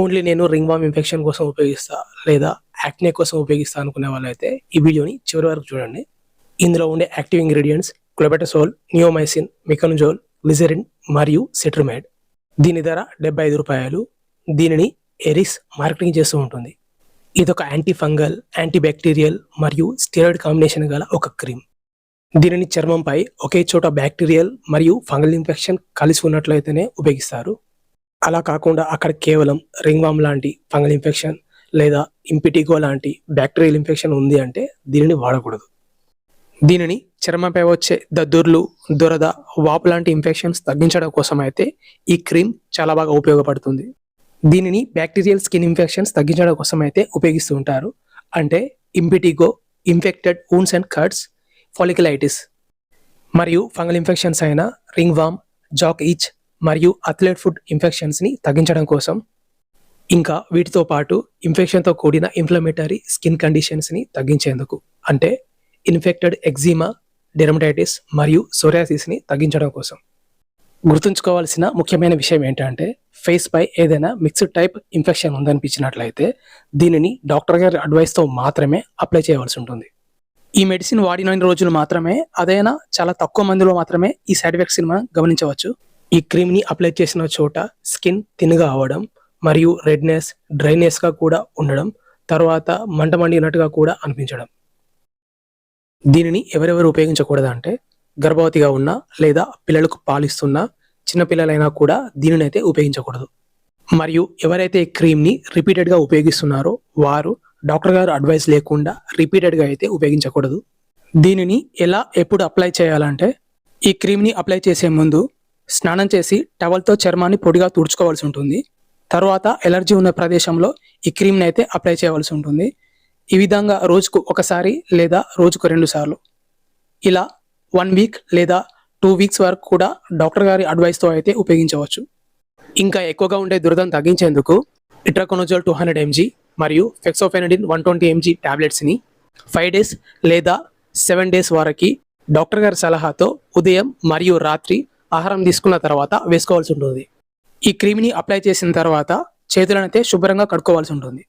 Only నేను ring warm infection కోసం ఉపయోగిస్తా లేదా యాక్నే కోసం ఉపయోగిస్తా అనుకునే వాళ్ళైతే ఈ వీడియోని చివరి వరకు చూడండి. ఇందులో ఉండే యాక్టివ్ ఇంగ్రీడియంట్స్ క్లోబెటసోల్, నియోమైసిన్, మికనజోల్, గ్లిజరిన్ మరియు సిట్రమైడ్. దీని ధర ₹75. దీనిని ఎరిస్ మార్కెటింగ్ చేస్తూ ఉంటుంది. ఇదొక యాంటీ ఫంగల్, యాంటీ బ్యాక్టీరియల్ మరియు స్టెరాయిడ్ కాంబినేషన్ గల ఒక క్రీమ్. దీనిని చర్మంపై ఒకే చోట బ్యాక్టీరియల్ మరియు ఫంగల్ ఇన్ఫెక్షన్ కలిసి ఉన్నట్లయితేనే ఉపయోగిస్తారు. అలా కాకుండా అక్కడ కేవలం రింగ్ వార్మ్ లాంటి ఫంగల్ ఇన్ఫెక్షన్ లేదా ఇంపిటిగో లాంటి బ్యాక్టీరియల్ ఇన్ఫెక్షన్ ఉంది అంటే దీనిని వాడకూడదు. దీనిని చర్మంపై వచ్చే దద్దుర్లు, దురద, వాపు లాంటి ఇన్ఫెక్షన్స్ తగ్గించడం కోసం అయితే ఈ క్రీమ్ చాలా బాగా ఉపయోగపడుతుంది. దీనిని బ్యాక్టీరియల్ స్కిన్ ఇన్ఫెక్షన్స్ తగ్గించడం కోసం అయితే ఉపయోగిస్తూ ఉంటారు. అంటే ఇంపిటిగో, ఇన్ఫెక్టెడ్ వూండ్స్ అండ్ కట్స్, ఫాలికులైటిస్ మరియు ఫంగల్ ఇన్ఫెక్షన్స్ అయిన రింగ్ వార్మ్, జాక్ ఈచ్ మరియు అథ్లెట్ ఫుడ్ ఇన్ఫెక్షన్స్ని తగ్గించడం కోసం, ఇంకా వీటితో పాటు ఇన్ఫెక్షన్తో కూడిన ఇన్ఫ్లమేటరీ స్కిన్ కండిషన్స్ని తగ్గించేందుకు, అంటే ఇన్ఫెక్టెడ్ ఎగ్జిమా, డెర్మటైటిస్ మరియు సోరియాసిస్ని తగ్గించడం కోసం. గుర్తుంచుకోవాల్సిన ముఖ్యమైన విషయం ఏంటంటే ఫేస్ పై ఏదైనా మిక్స్డ్ టైప్ ఇన్ఫెక్షన్ ఉందనిపించినట్లయితే దీనిని డాక్టర్ గారి అడ్వైస్తో మాత్రమే అప్లై చేయవలసి ఉంటుంది. ఈ మెడిసిన్ వాడిన రోజులు మాత్రమే, అదైనా చాలా తక్కువ మందిలో మాత్రమే ఈ సైడ్ ఎఫెక్ట్స్ని మనం గమనించవచ్చు. ఈ క్రీమ్ని అప్లై చేసిన చోట స్కిన్ థిన్గా అవ్వడం మరియు రెడ్నెస్, డ్రైనెస్గా కూడా ఉండడం, తర్వాత మంట మండినట్టుగా కూడా అనిపించడం. దీనిని ఎవరెవరు ఉపయోగించకూడదంటే గర్భవతిగా ఉన్న లేదా పిల్లలకు పాలిస్తున్న చిన్నపిల్లలైనా కూడా దీనిని అయితే ఉపయోగించకూడదు. మరియు ఎవరైతే ఈ క్రీమ్ని రిపీటెడ్గా ఉపయోగిస్తున్నారో వారు డాక్టర్ గారు అడ్వైస్ లేకుండా రిపీటెడ్గా అయితే ఉపయోగించకూడదు. దీనిని ఎలా, ఎప్పుడు అప్లై చేయాలంటే ఈ క్రీమ్ని అప్లై చేసే ముందు స్నానం చేసి టవల్తో చర్మాన్ని పొడిగా తుడుచుకోవాల్సి ఉంటుంది. తర్వాత ఎలర్జీ ఉన్న ప్రదేశంలో ఈ క్రీమ్ని అయితే అప్లై చేయవలసి ఉంటుంది. ఈ విధంగా రోజుకు ఒకసారి లేదా రోజుకు 2 సార్లు, ఇలా 1 వీక్ లేదా 2 వీక్స్ వరకు కూడా డాక్టర్ గారి అడ్వైస్తో అయితే ఉపయోగించవచ్చు. ఇంకా ఎక్కువగా ఉండే దురదను తగ్గించేందుకు ఇట్రాకోనజోల్ 200 mg మరియు ఫెక్సోఫెనడిన్ 120 mg టాబ్లెట్స్ని 5 డేస్ లేదా 7 డేస్ వరకు డాక్టర్ గారి సలహాతో ఉదయం మరియు రాత్రి ఆహారం తీసుకున్న తర్వాత వేసుకోవాల్సి ఉంటుంది. ఈ క్రీమ్ని అప్లై చేసిన తర్వాత చేతులనైతే శుభ్రంగా కడుక్కోవాల్సి ఉంటుంది.